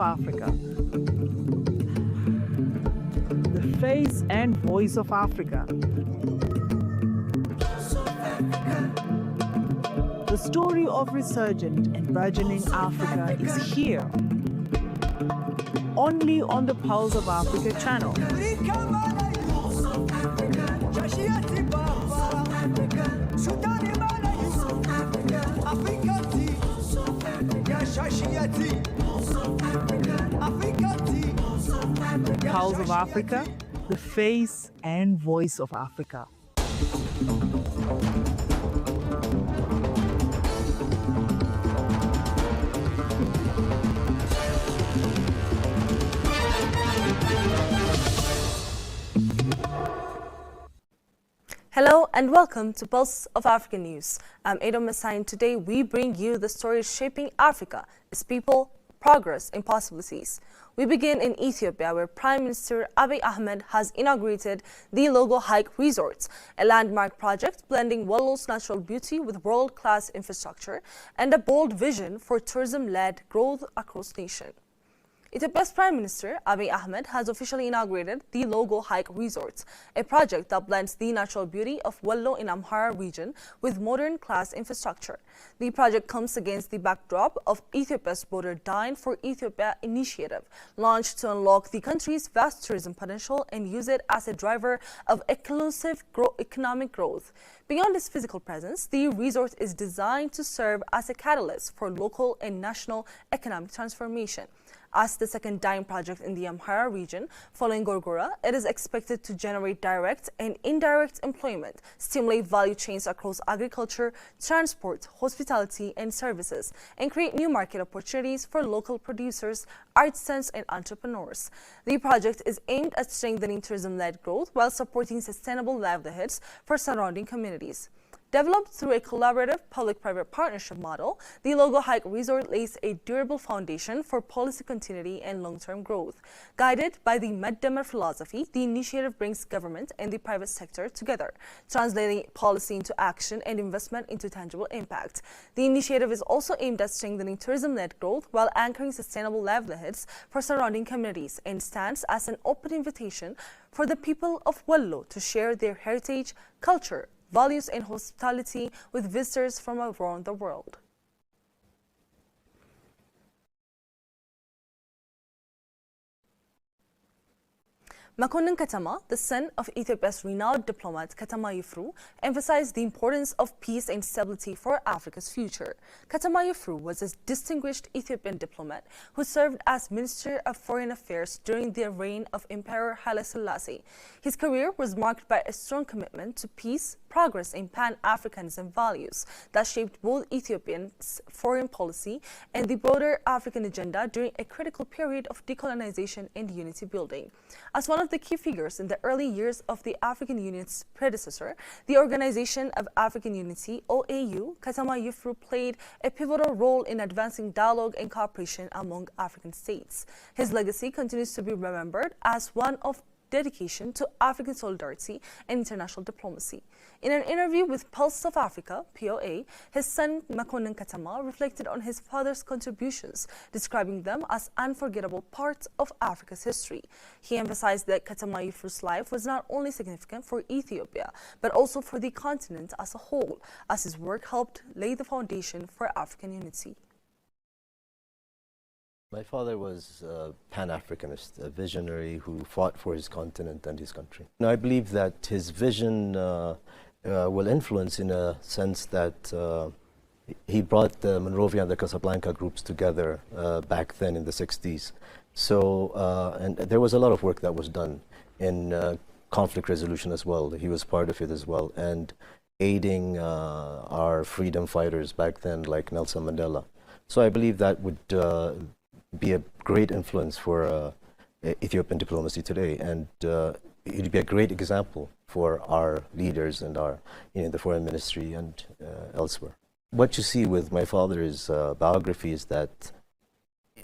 Africa. The face and voice of Africa. The story of resurgent and burgeoning Africa is here, only on the Pulse of Africa channel. Pulse of Africa, the face and voice of Africa. Hello and welcome to Pulse of Africa News. I'm Adam Masai, and today we bring you the stories shaping Africa, its people, progress and possibilities. We begin in Ethiopia, where Prime Minister Abiy Ahmed has inaugurated the Logo Hayk Resorts, a landmark project blending Wollo's natural beauty with world-class infrastructure and a bold vision for tourism-led growth across the nation. Ethiopia's Prime Minister Abiy Ahmed has officially inaugurated the Logo Hayk Resorts, a project that blends the natural beauty of Wollo in Amhara region with modern class infrastructure. The project comes against the backdrop of Ethiopia's Border Dine for Ethiopia initiative, launched to unlock the country's vast tourism potential and use it as a driver of inclusive economic growth. Beyond its physical presence, the resort is designed to serve as a catalyst for local and national economic transformation. As the second dine project in the Amhara region, following Gorgora, it is expected to generate direct and indirect employment, stimulate value chains across agriculture, transport, hospitality, and services, and create new market opportunities for local producers, artisans, and entrepreneurs. The project is aimed at strengthening tourism-led growth while supporting sustainable livelihoods for surrounding communities. Developed through a collaborative public-private partnership model, the Logo Hayk Resort lays a durable foundation for policy continuity and long-term growth. Guided by the Meddemer philosophy, the initiative brings government and the private sector together, translating policy into action and investment into tangible impact. The initiative is also aimed at strengthening tourism-led growth while anchoring sustainable livelihoods for surrounding communities and stands as an open invitation for the people of Wollo to share their heritage, culture, values and hospitality with visitors from around the world. Makonnen Katama, the son of Ethiopia's renowned diplomat Katama Yifru, emphasized the importance of peace and stability for Africa's future. Katama Yifru was a distinguished Ethiopian diplomat who served as Minister of Foreign Affairs during the reign of Emperor Haile Selassie. His career was marked by a strong commitment to peace, progress, and Pan-Africanism values that shaped both Ethiopia's foreign policy and the broader African agenda during a critical period of decolonization and unity building. As one of the key figures in the early years of the African Union's predecessor, the Organization of African Unity, OAU, Katama Yifru played a pivotal role in advancing dialogue and cooperation among African states. His legacy continues to be remembered as one of dedication to African solidarity and international diplomacy. In an interview with Pulse of Africa, POA, his son Makonnen Katama reflected on his father's contributions, describing them as unforgettable parts of Africa's history. He emphasized that Katama Yifru's life was not only significant for Ethiopia, but also for the continent as a whole, as his work helped lay the foundation for African unity. My father was a Pan-Africanist, a visionary who fought for his continent and his country. And I believe that his vision will influence in a sense that he brought the Monrovia and the Casablanca groups together back then in the 60s. So, and there was a lot of work that was done in conflict resolution as well. He was part of it as well, and aiding our freedom fighters back then like Nelson Mandela. So I believe that would be a great influence for Ethiopian diplomacy today, and it would be a great example for our leaders and our, the foreign ministry and elsewhere. What you see with my father's biography is that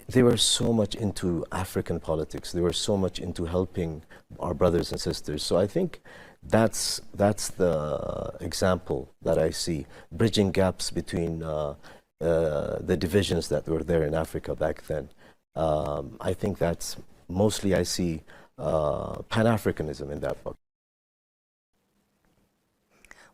they were so much into African politics. They were so much into helping our brothers and sisters. So I think that's the example that I see, bridging gaps between the divisions that were there in Africa back then. I think that's mostly I see Pan-Africanism in that book.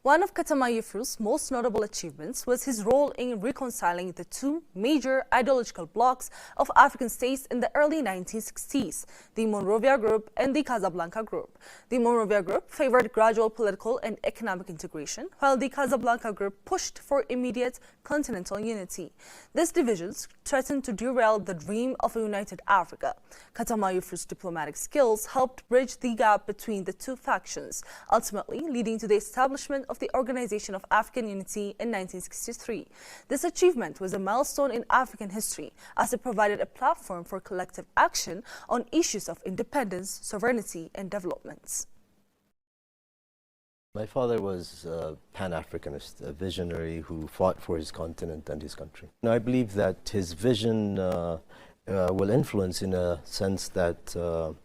One of Katama Yifru's most notable achievements was his role in reconciling the two major ideological blocs of African states in the early 1960s, the Monrovia Group and the Casablanca Group. The Monrovia Group favored gradual political and economic integration, while the Casablanca Group pushed for immediate continental unity. These divisions threatened to derail the dream of a united Africa. Katama Yifru's diplomatic skills helped bridge the gap between the two factions, ultimately leading to the establishment of the Organization of African Unity in 1963. This achievement was a milestone in African history, as it provided a platform for collective action on issues of independence, sovereignty, and development. My father was a Pan-Africanist, a visionary who fought for his continent and his country. And I believe that his vision will influence in a sense that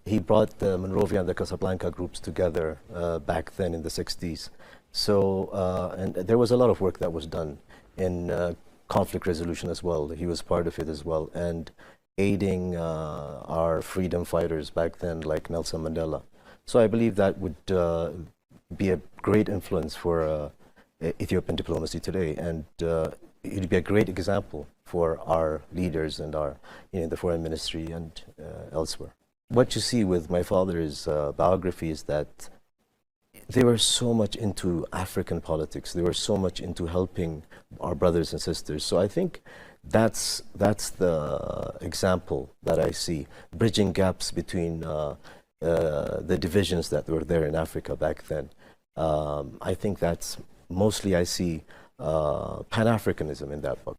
he brought the Monrovia and the Casablanca groups together back then in the 60s. So, and there was a lot of work that was done in conflict resolution as well. He was part of it as well, and aiding our freedom fighters back then, like Nelson Mandela. So I believe that would be a great influence for Ethiopian diplomacy today, and it would be a great example for our leaders and our, the foreign ministry and elsewhere. What you see with my father's biography is that they were so much into African politics. They were so much into helping our brothers and sisters. So I think that's the example that I see, bridging gaps between the divisions that were there in Africa back then. I think that's mostly I see Pan-Africanism in that book.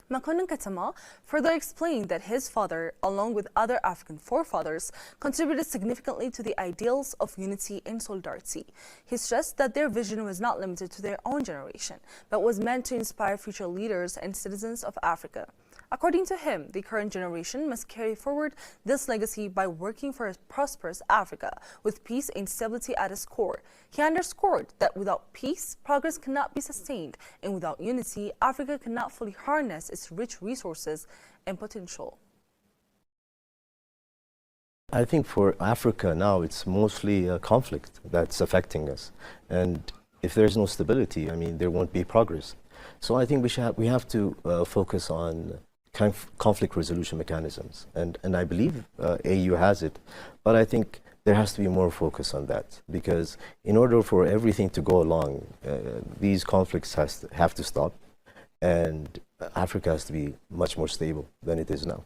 Makonnen Katama further explained that his father, along with other African forefathers, contributed significantly to the ideals of unity and solidarity. He stressed that their vision was not limited to their own generation, but was meant to inspire future leaders and citizens of Africa. According to him, the current generation must carry forward this legacy by working for a prosperous Africa, with peace and stability at its core. He underscored that without peace, progress cannot be sustained, and without unity, Africa cannot fully harness its rich resources and potential. I think for Africa now, it's mostly a conflict that's affecting us. And if there's no stability, I mean, there won't be progress. So I think we have to focus on conflict resolution mechanisms, and I believe AU has it, but I think there has to be more focus on that, because in order for everything to go along, these conflicts have to stop, and Africa has to be much more stable than it is now.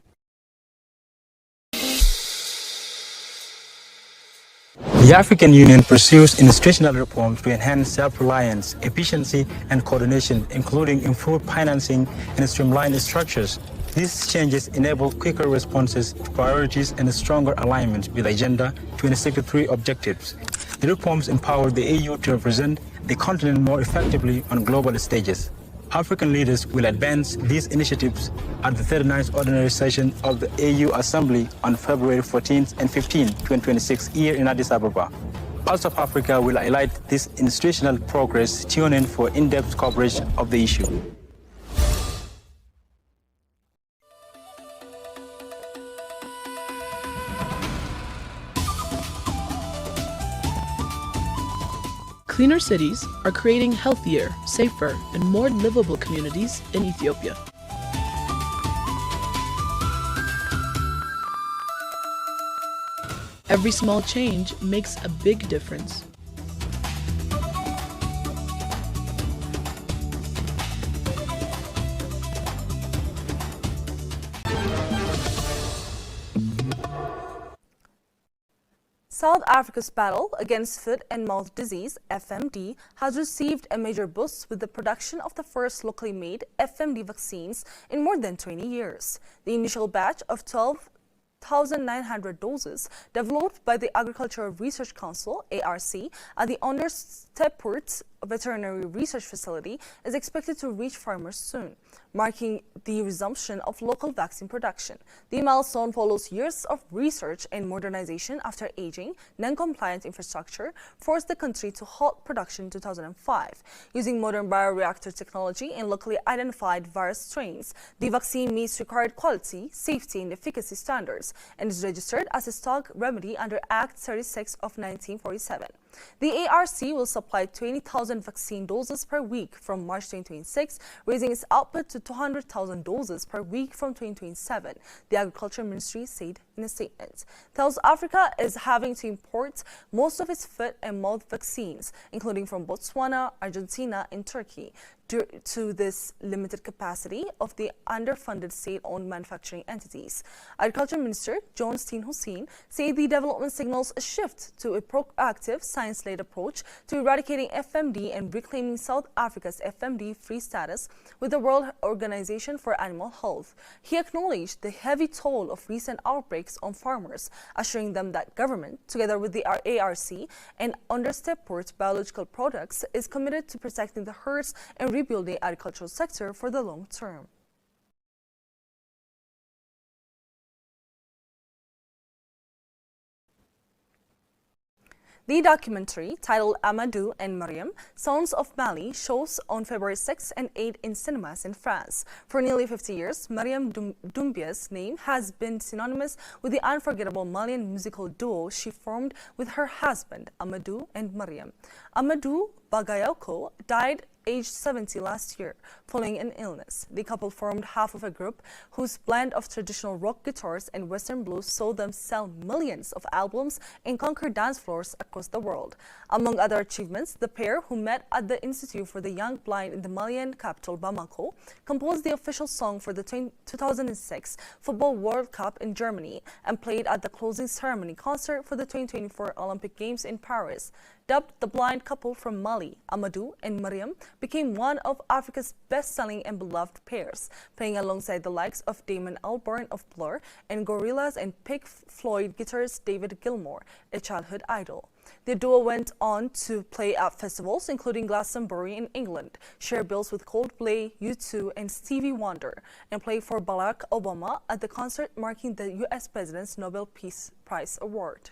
The African Union pursues institutional reforms to enhance self-reliance, efficiency, and coordination, including improved financing and streamlined structures. These changes enable quicker responses to priorities and a stronger alignment with Agenda 2063 objectives. The reforms empower the AU to represent the continent more effectively on global stages. African leaders will advance these initiatives at the 39th Ordinary Session of the AU Assembly on February 14th and 15th, 2026, here in Addis Ababa. Pulse of Africa will highlight this institutional progress. Tune in for in-depth coverage of the issue. Cleaner cities are creating healthier, safer, and more livable communities in Ethiopia. Every small change makes a big difference. South Africa's battle against foot and mouth disease, FMD, has received a major boost with the production of the first locally made FMD vaccines in more than 20 years. The initial batch of 12,900 doses, developed by the Agricultural Research Council, ARC, at the Onderstepoort veterinary research facility is expected to reach farmers soon, marking the resumption of local vaccine production. The milestone follows years of research and modernization after aging, non-compliant infrastructure forced the country to halt production in 2005. Using modern bioreactor technology and locally identified virus strains, the vaccine meets required quality, safety, and efficacy standards and is registered as a stock remedy under Act 36 of 1947. The ARC will supply 20,000 vaccine doses per week from March 2026, raising its output to 200,000 doses per week from 2027, the Agriculture Ministry said in a statement. South Africa is having to import most of its foot and mouth vaccines, including from Botswana, Argentina, and Turkey, due to this limited capacity of the underfunded state-owned manufacturing entities. Agriculture Minister John Steen Hussein said the development signals a shift to a proactive, science-led approach to eradicating FMD and reclaiming South Africa's FMD-free status with the World Organization for Animal Health. He acknowledged the heavy toll of recent outbreaks on farmers, assuring them that government, together with the ARC and Understeport Biological Products, is committed to protecting the herds and rebuild the agricultural sector for the long term. The documentary, titled Amadou and Mariam, Sons of Mali, shows on February 6 and 8 in cinemas in France. For nearly 50 years, Mariam Doumbia's name has been synonymous with the unforgettable Malian musical duo she formed with her husband, Amadou and Mariam. Amadou Bagayoko died aged 70 last year, following an illness. The couple formed half of a group whose blend of traditional rock guitars and Western blues saw them sell millions of albums and conquer dance floors across the world. Among other achievements, the pair, who met at the Institute for the Young Blind in the Malian capital Bamako, composed the official song for the 2006 Football World Cup in Germany and played at the closing ceremony concert for the 2024 Olympic Games in Paris. Dubbed the blind couple from Mali, Amadou and Mariam became one of Africa's best-selling and beloved pairs, playing alongside the likes of Damon Albarn of Blur and Gorillaz and Pink Floyd guitarist David Gilmour, a childhood idol. The duo went on to play at festivals including Glastonbury in England, share bills with Coldplay, U2 and Stevie Wonder, and play for Barack Obama at the concert marking the U.S. President's Nobel Peace Prize award.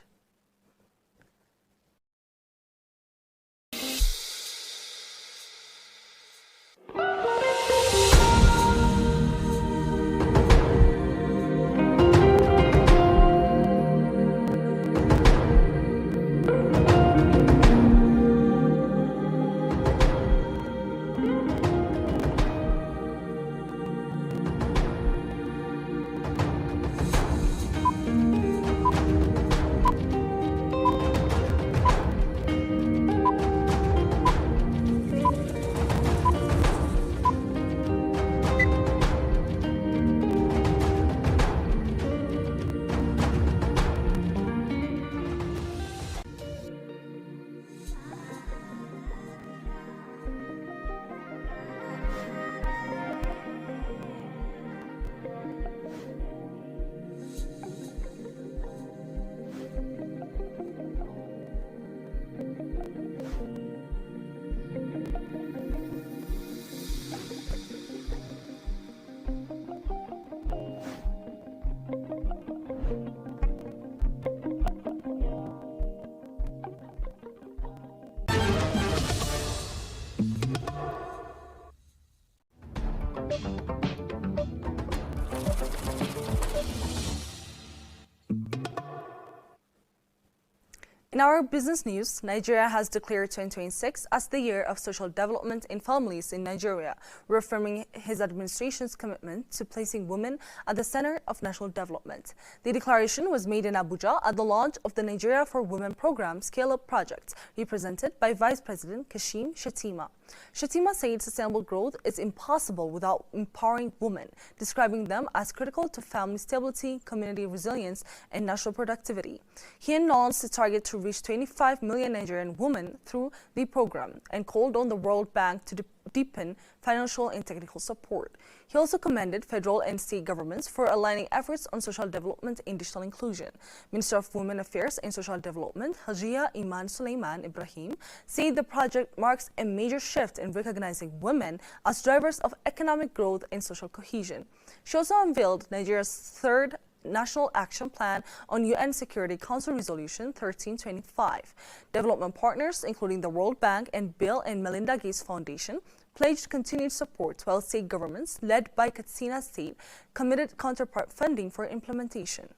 In our business news, Nigeria has declared 2026 as the year of social development in families in Nigeria, reaffirming his administration's commitment to placing women at the center of national development. The declaration was made in Abuja at the launch of the Nigeria for Women program scale-up project, represented by Vice President Kashim Shettima. Shettima said sustainable growth is impossible without empowering women, describing them as critical to family stability, community resilience, and national productivity. He announced a target to reach 25 million Nigerian women through the program and called on the World Bank to deepen financial and technical support. He also commended federal and state governments for aligning efforts on social development and digital inclusion. Minister of Women Affairs and Social Development, Hajia Iman Sulaiman Ibrahim, said the project marks a major shift in recognizing women as drivers of economic growth and social cohesion. She also unveiled Nigeria's third National Action Plan on UN Security Council Resolution 1325. Development partners, including the World Bank and Bill and Melinda Gates Foundation, pledged continued support, while state governments, led by Katsina State, committed counterpart funding for implementation.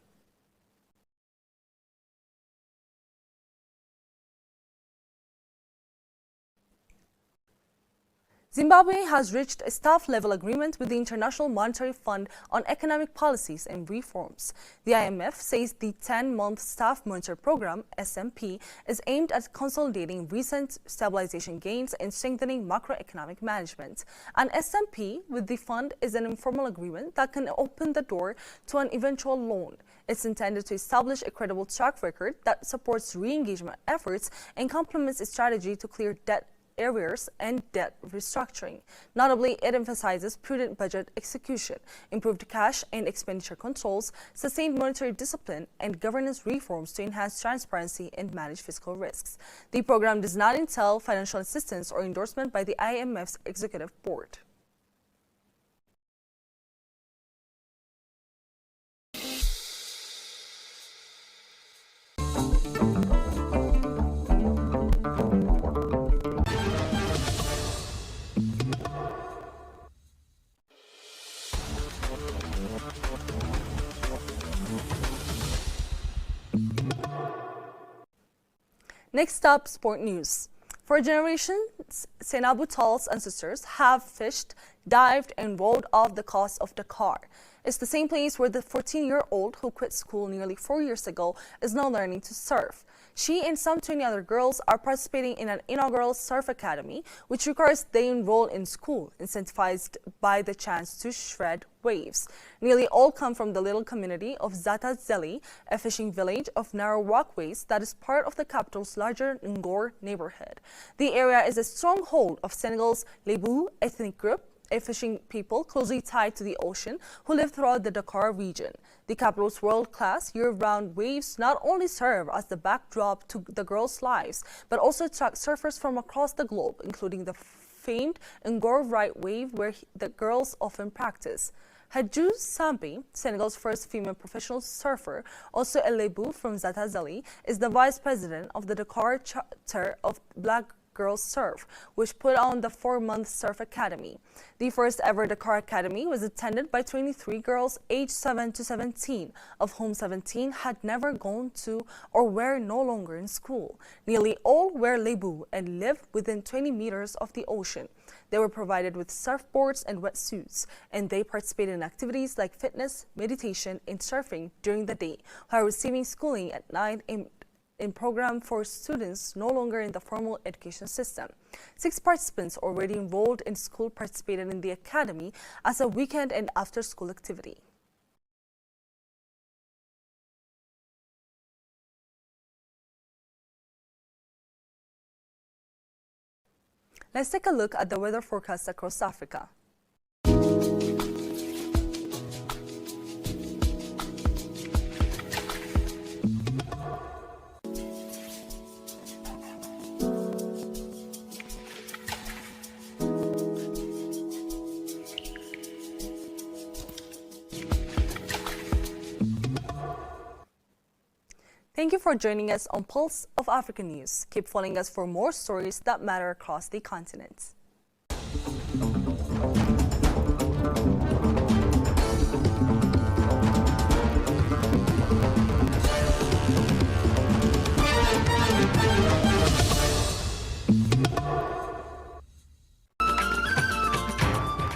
Zimbabwe has reached a staff-level agreement with the International Monetary Fund on economic policies and reforms. The IMF says the 10-month Staff Monetary Program, SMP, is aimed at consolidating recent stabilization gains and strengthening macroeconomic management. An SMP with the fund is an informal agreement that can open the door to an eventual loan. It's intended to establish a credible track record that supports re-engagement efforts and complements a strategy to clear debt arrears and debt restructuring. Notably, it emphasizes prudent budget execution, improved cash and expenditure controls, sustained monetary discipline, and governance reforms to enhance transparency and manage fiscal risks. The program does not entail financial assistance or endorsement by the IMF's executive board. Next up, sport news. For generations, Senegal's ancestors have fished, dived, and rowed off the coast of Dakar. It's the same place where the 14-year-old who quit school nearly 4 years ago is now learning to surf. She and some 20 other girls are participating in an inaugural surf academy, which requires they enroll in school, incentivized by the chance to shred waves. Nearly all come from the little community of Zata Zeli, a fishing village of narrow walkways that is part of the capital's larger Ngor neighborhood. The area is a stronghold of Senegal's Lebu ethnic group, a fishing people closely tied to the ocean who live throughout the Dakar region. The capital's world-class year-round waves not only serve as the backdrop to the girls' lives, but also attract surfers from across the globe, including the famed Ngor right wave where the girls often practice. Hadjou Sambi, Senegal's first female professional surfer, also a Lebu from Zata Zeli, is the vice president of the Dakar chapter of Black Girls Surf, which put on the 4-month Surf Academy. The first ever Dakar Academy was attended by 23 girls aged 7 to 17, of whom 17 had never gone to or were no longer in school. Nearly all were Lebu and lived within 20 meters of the ocean. They were provided with surfboards and wetsuits, and they participated in activities like fitness, meditation, and surfing during the day, while receiving schooling at night in program for students no longer in the formal education system. 6 participants already enrolled in school participated in the academy as a weekend and after-school activity. Let's take a look at the weather forecast across Africa. Thank you for joining us on Pulse of Africa News. Keep following us for more stories that matter across the continent.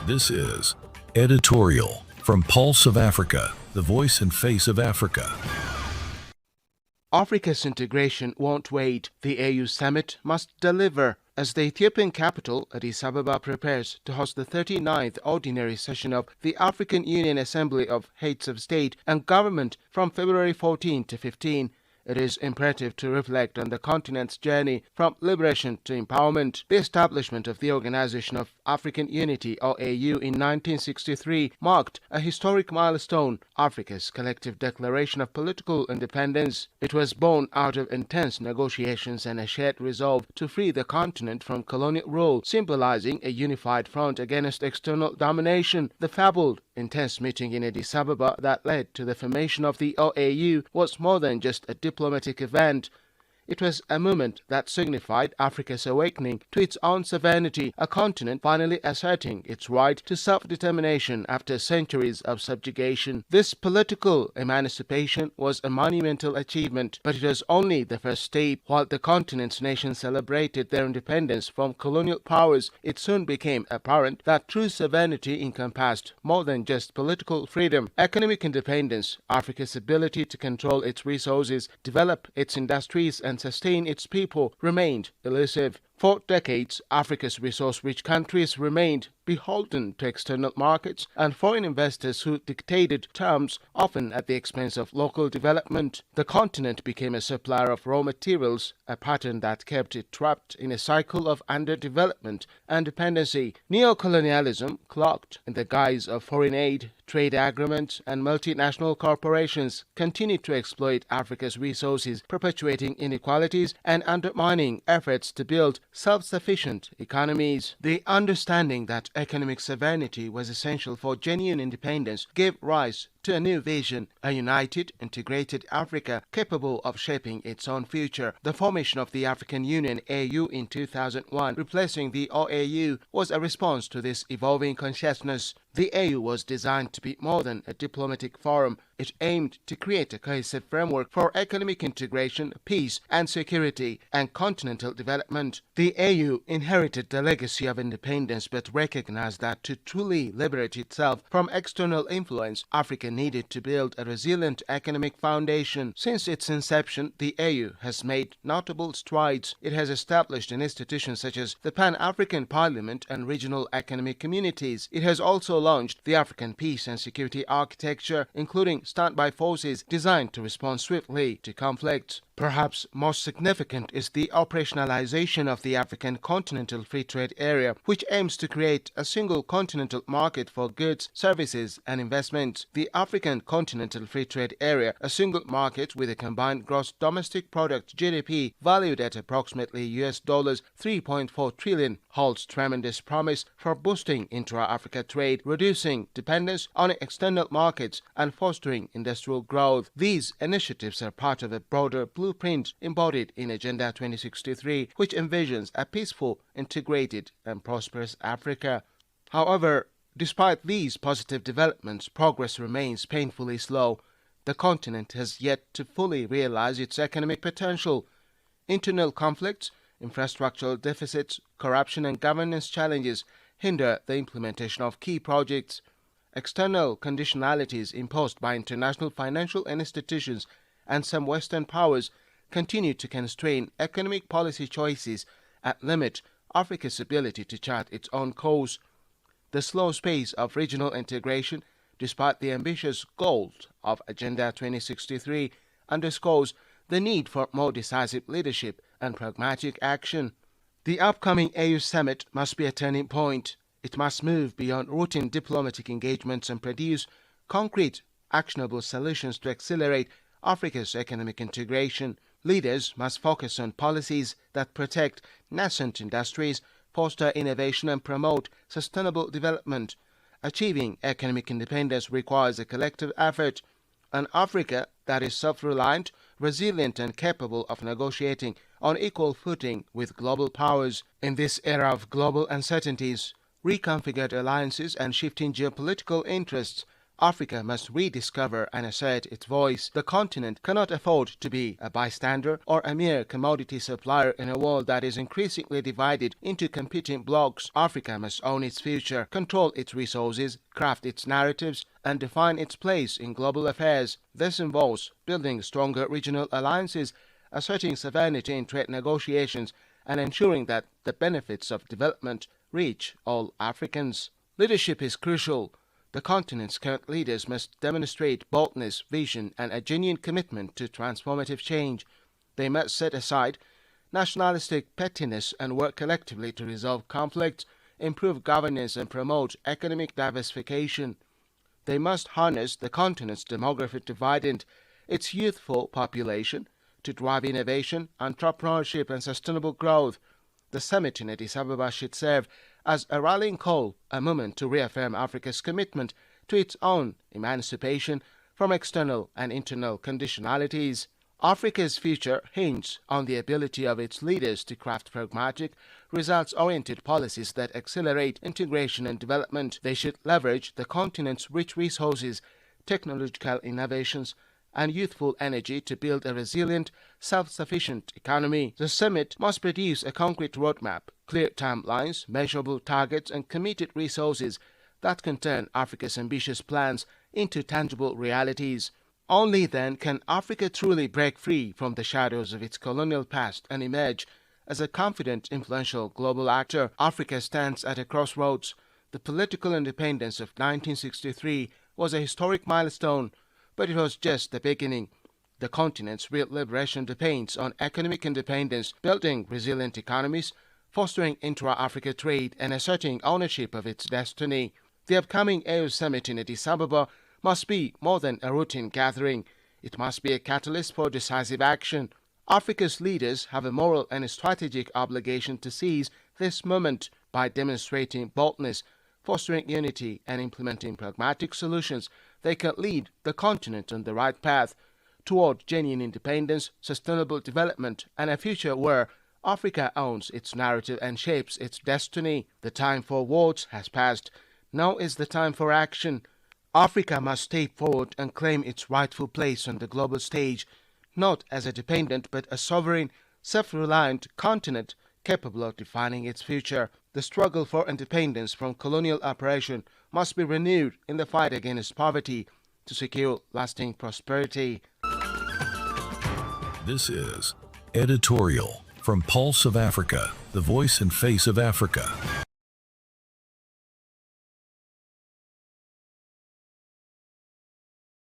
This is Editorial from Pulse of Africa, the voice and face of Africa. Africa's integration won't wait. The AU summit must deliver as the Ethiopian capital, Addis Ababa, prepares to host the 39th ordinary session of the African Union Assembly of Heads of State and Government from February 14 to 15. it is imperative to reflect on the continent's journey from liberation to empowerment. The establishment of the Organization of African Unity, or AU, in 1963 marked a historic milestone, Africa's collective declaration of political independence. It was born out of intense negotiations and a shared resolve to free the continent from colonial rule, symbolizing a unified front against external domination. The fabled intense meeting in Addis Ababa that led to the formation of the OAU was more than just a diplomatic event. It was a moment that signified Africa's awakening to its own sovereignty, a continent finally asserting its right to self-determination after centuries of subjugation. This political emancipation was a monumental achievement, but it was only the first step. While the continent's nations celebrated their independence from colonial powers, it soon became apparent that true sovereignty encompassed more than just political freedom. Economic independence, Africa's ability to control its resources, develop its industries, and sustain its people remained elusive. For decades, Africa's resource-rich countries remained beholden to external markets and foreign investors who dictated terms, often at the expense of local development. The continent became a supplier of raw materials, a pattern that kept it trapped in a cycle of underdevelopment and dependency. Neocolonialism, cloaked in the guise of foreign aid, trade agreements, and multinational corporations, continued to exploit Africa's resources, perpetuating inequalities and undermining efforts to build self-sufficient economies. The understanding that economic sovereignty was essential for genuine independence gave rise to a new vision, a united, integrated Africa capable of shaping its own future. The formation of the African Union AU in 2001, replacing the OAU, was a response to this evolving consciousness. The AU was designed to be more than a diplomatic forum. It aimed to create a cohesive framework for economic integration, peace and security, and continental development. The AU inherited the legacy of independence but recognized that to truly liberate itself from external influence, Africa needed to build a resilient economic foundation. Since its inception, the AU has made notable strides. It has established institutions such as the Pan-African Parliament and regional economic communities. It has also launched the African Peace and Security Architecture, including standby forces designed to respond swiftly to conflicts. Perhaps most significant is the operationalization of the African Continental Free Trade Area, which aims to create a single continental market for goods, services, and investments. The African Continental Free Trade Area, a single market with a combined gross domestic product (GDP) valued at approximately US dollars 3.4 trillion, holds tremendous promise for boosting intra-Africa trade, reducing dependence on external markets, and fostering industrial growth. These initiatives are part of a broader blueprint embodied in Agenda 2063, which envisions a peaceful, integrated, and prosperous Africa. However, despite these positive developments, progress remains painfully slow. The continent has yet to fully realize its economic potential. Internal conflicts, infrastructural deficits, corruption, and governance challenges hinder the implementation of key projects. External conditionalities imposed by international financial institutions and some Western powers continue to constrain economic policy choices and limit Africa's ability to chart its own course. The slow pace of regional integration, despite the ambitious goals of Agenda 2063, underscores the need for more decisive leadership and pragmatic action. The upcoming AU summit must be a turning point. It must move beyond routine diplomatic engagements and produce concrete, actionable solutions to accelerate Africa's economic integration. Leaders must focus on policies that protect nascent industries, foster innovation, and promote sustainable development. Achieving economic independence requires a collective effort. An Africa that is self-reliant, resilient, and capable of negotiating on equal footing with global powers. In this era of global uncertainties, reconfigured alliances, and shifting geopolitical interests, Africa must rediscover and assert its voice. The continent cannot afford to be a bystander or a mere commodity supplier in a world that is increasingly divided into competing blocs. Africa must own its future, control its resources, craft its narratives, and define its place in global affairs. This involves building stronger regional alliances, asserting sovereignty in trade negotiations, and ensuring that the benefits of development reach all Africans. Leadership is crucial. The continent's current leaders must demonstrate boldness, vision, and a genuine commitment to transformative change. They must set aside nationalistic pettiness and work collectively to resolve conflicts, improve governance, and promote economic diversification. They must harness the continent's demographic dividend, its youthful population, to drive innovation, entrepreneurship, and sustainable growth. The summit in Addis Ababa should serve as a rallying call, a moment to reaffirm Africa's commitment to its own emancipation from external and internal conditionalities. Africa's future hinges on the ability of its leaders to craft pragmatic, results-oriented policies that accelerate integration and development. They should leverage the continent's rich resources, technological innovations, and youthful energy to build a resilient, self-sufficient economy. The summit must produce a concrete roadmap, clear timelines, measurable targets, and committed resources that can turn Africa's ambitious plans into tangible realities. Only then can Africa truly break free from the shadows of its colonial past and emerge as a confident, influential global actor. Africa stands at a crossroads. The political independence of 1963 was a historic milestone, but it was just the beginning. The continent's real liberation depends on economic independence, building resilient economies, fostering intra-Africa trade, and asserting ownership of its destiny. The upcoming AU summit in Addis Ababa must be more than a routine gathering. It must be a catalyst for decisive action. Africa's leaders have a moral and a strategic obligation to seize this moment by demonstrating boldness, fostering unity, and implementing pragmatic solutions. They can lead the continent on the right path toward genuine independence, sustainable development, and a future where Africa owns its narrative and shapes its destiny. The time for words has passed. Now is the time for action. Africa must step forward and claim its rightful place on the global stage, not as a dependent but a sovereign, self-reliant continent capable of defining its future. The struggle for independence from colonial oppression must be renewed in the fight against poverty to secure lasting prosperity. This is Editorial from Pulse of Africa, the voice and face of Africa.